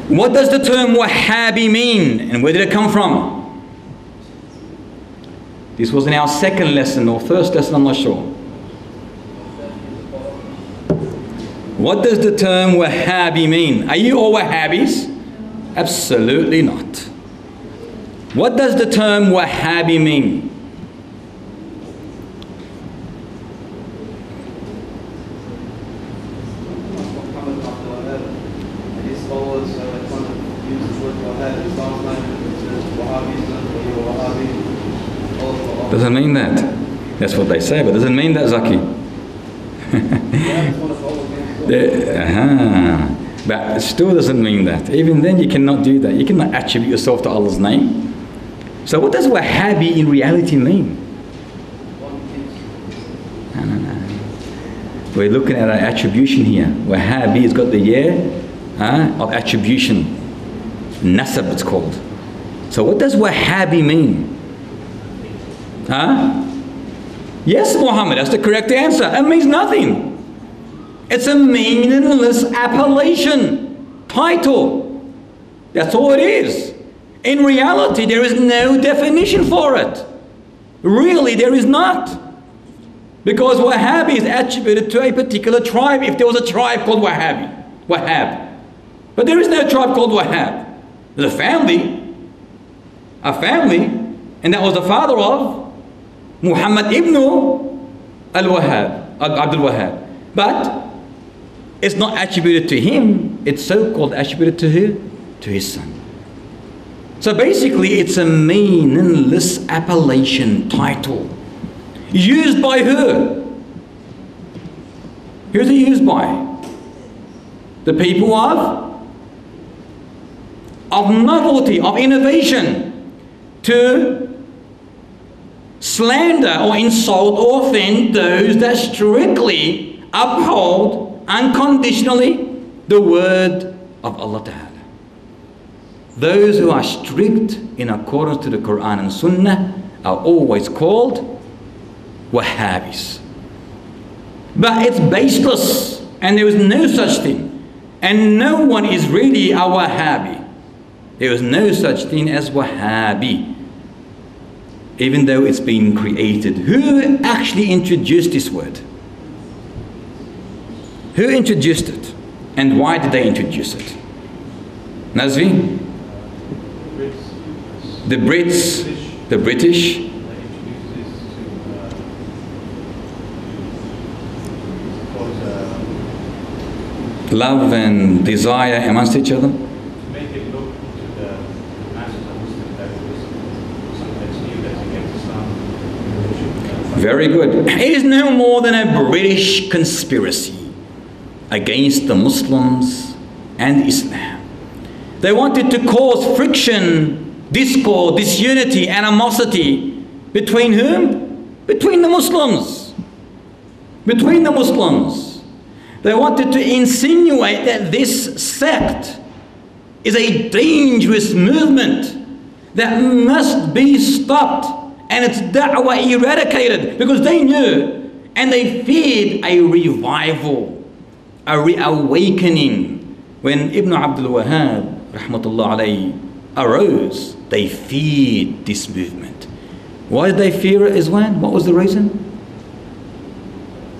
What does the term Wahhabi mean, and where did it come from? This was in our second lesson or first lesson, I'm not sure. What does the term Wahhabi mean? Are you all Wahhabis? Absolutely not. What does the term Wahhabi mean? Doesn't mean that. That's what they say, but doesn't mean that, Zaki. But it still doesn't mean that. Even then you cannot do that. You cannot attribute yourself to Allah's name. So what does Wahhabi in reality mean? No. We're looking at an attribution here. Wahhabi has got the year of attribution. Nasab it's called. So what does Wahhabi mean? Yes, Muhammad, that's the correct answer. It means nothing. It's a meaningless appellation, title. That's all it is. In reality, there is no definition for it. Really, there is not. Because Wahhabi is attributed to a particular tribe. If there was a tribe called Wahab. But there is no tribe called Wahab. There's a family, and that was the father of Muhammad ibn al-Wahab, Abdul Wahab. But it's not attributed to him, it's so-called attributed to who? To his son. So basically it's a meaningless appellation title. Used by who? Who's it used by? The people of novelty, of innovation, to slander or insult or offend those that strictly uphold unconditionally the word of Allah Ta'ala. Those who are strict in accordance to the Qur'an and Sunnah are always called Wahhabis. But it's baseless, and there is no such thing, and no one is really a Wahhabi. There is no such thing as Wahhabi, even though it's been created. Who actually introduced this word? Who introduced it? And why did they introduce it? Nazvi? The Brits, the British. Love and desire amongst each other. Very good. It is no more than a British conspiracy against the Muslims and Islam. They wanted to cause friction, discord, disunity, animosity between whom? Between the Muslims. Between the Muslims. They wanted to insinuate that this sect is a dangerous movement that must be stopped and its da'wah eradicated, because they knew and they feared a revival, a reawakening. When Ibn Abdul Wahab rahmatullah alayhi arose, they feared this movement. Why did they fear it, Izwan? What was the reason?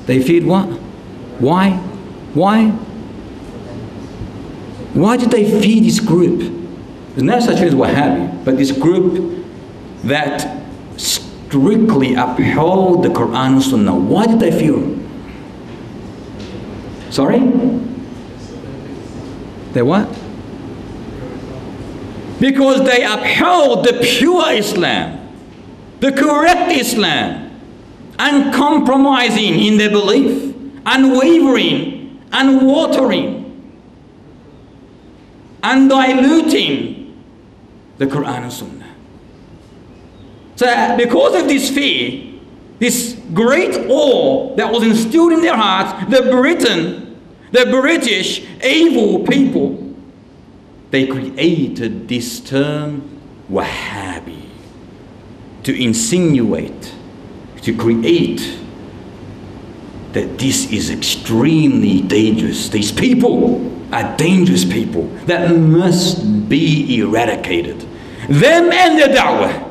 They feared what? Why? Why did they fear this group? There's no such thing as Wahhabi, but this group that strictly upheld the Qur'an and Sunnah. Why did they fear him? Sorry? They what? Because they upheld the pure Islam, the correct Islam, uncompromising in their belief, unwavering, unwatering, undiluting the Qur'an and Sunnah. So because of this fear, this great awe that was instilled in their hearts, the British evil people, they created this term Wahhabi to insinuate, to create that this is extremely dangerous. These people are dangerous people that must be eradicated. Them and their da'wah.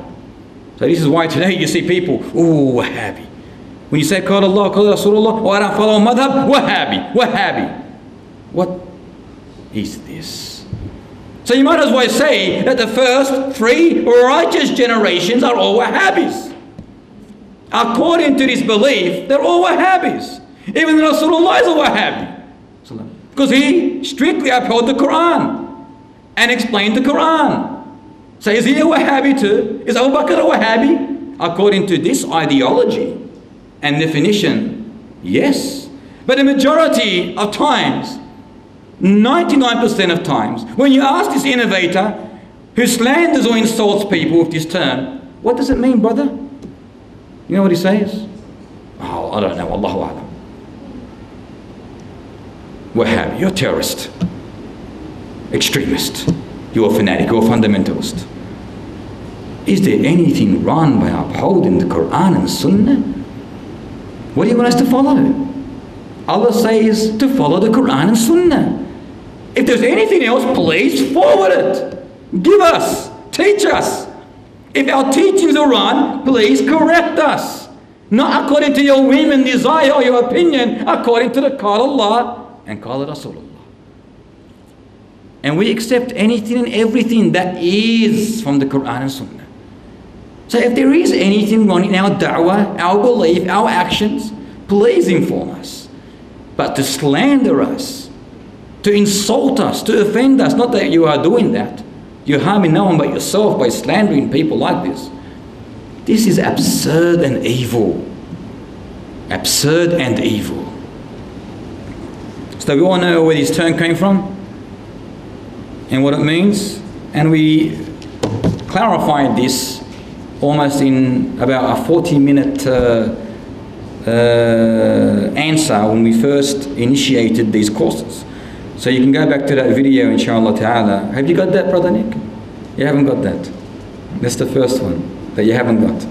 So this is why today you see people, oh, Wahhabbi. When you say, Qala Allah, Qala Rasulullah, or I don't follow madhab, Wahhabbi, Wahhabbi. What is this? So you might as well say that the first 3 righteous generations are all Wahhabis. According to this belief, they're all Wahhabis. Even Rasulullah is a Wahhabbi. Because he strictly upheld the Qur'an and explained the Qur'an. So is he a Wahhabi too? Is Abu Bakr a Wahhabi? According to this ideology and definition, yes. But the majority of times, 99% of times, when you ask this innovator who slanders or insults people with this term, what does it mean, brother? You know what he says? Oh, I don't know, Allahu A'lam. Wahhabi, you're a terrorist, extremist, you're a fanatic, you're a fundamentalist. Is there anything wrong by upholding the Qur'an and Sunnah? What do you want us to follow? Allah says to follow the Qur'an and Sunnah. If there's anything else, please forward it. Give us, teach us. If our teachings are wrong, please correct us. Not according to your whim and desire or your opinion, according to the Qala Allah and Qala Rasulullah. And we accept anything and everything that is from the Qur'an and Sunnah. So if there is anything wrong in our da'wah, our belief, our actions, please inform us. But to slander us, to insult us, to offend us, not that you are doing that. You're harming no one but yourself by slandering people like this. This is absurd and evil. Absurd and evil. So we all know where this term came from and what it means. And we clarified this almost in about a 40-minute answer when we first initiated these courses. So you can go back to that video, inshallah ta'ala. Have you got that, Brother Nick? You haven't got that. That's the first one that you haven't got.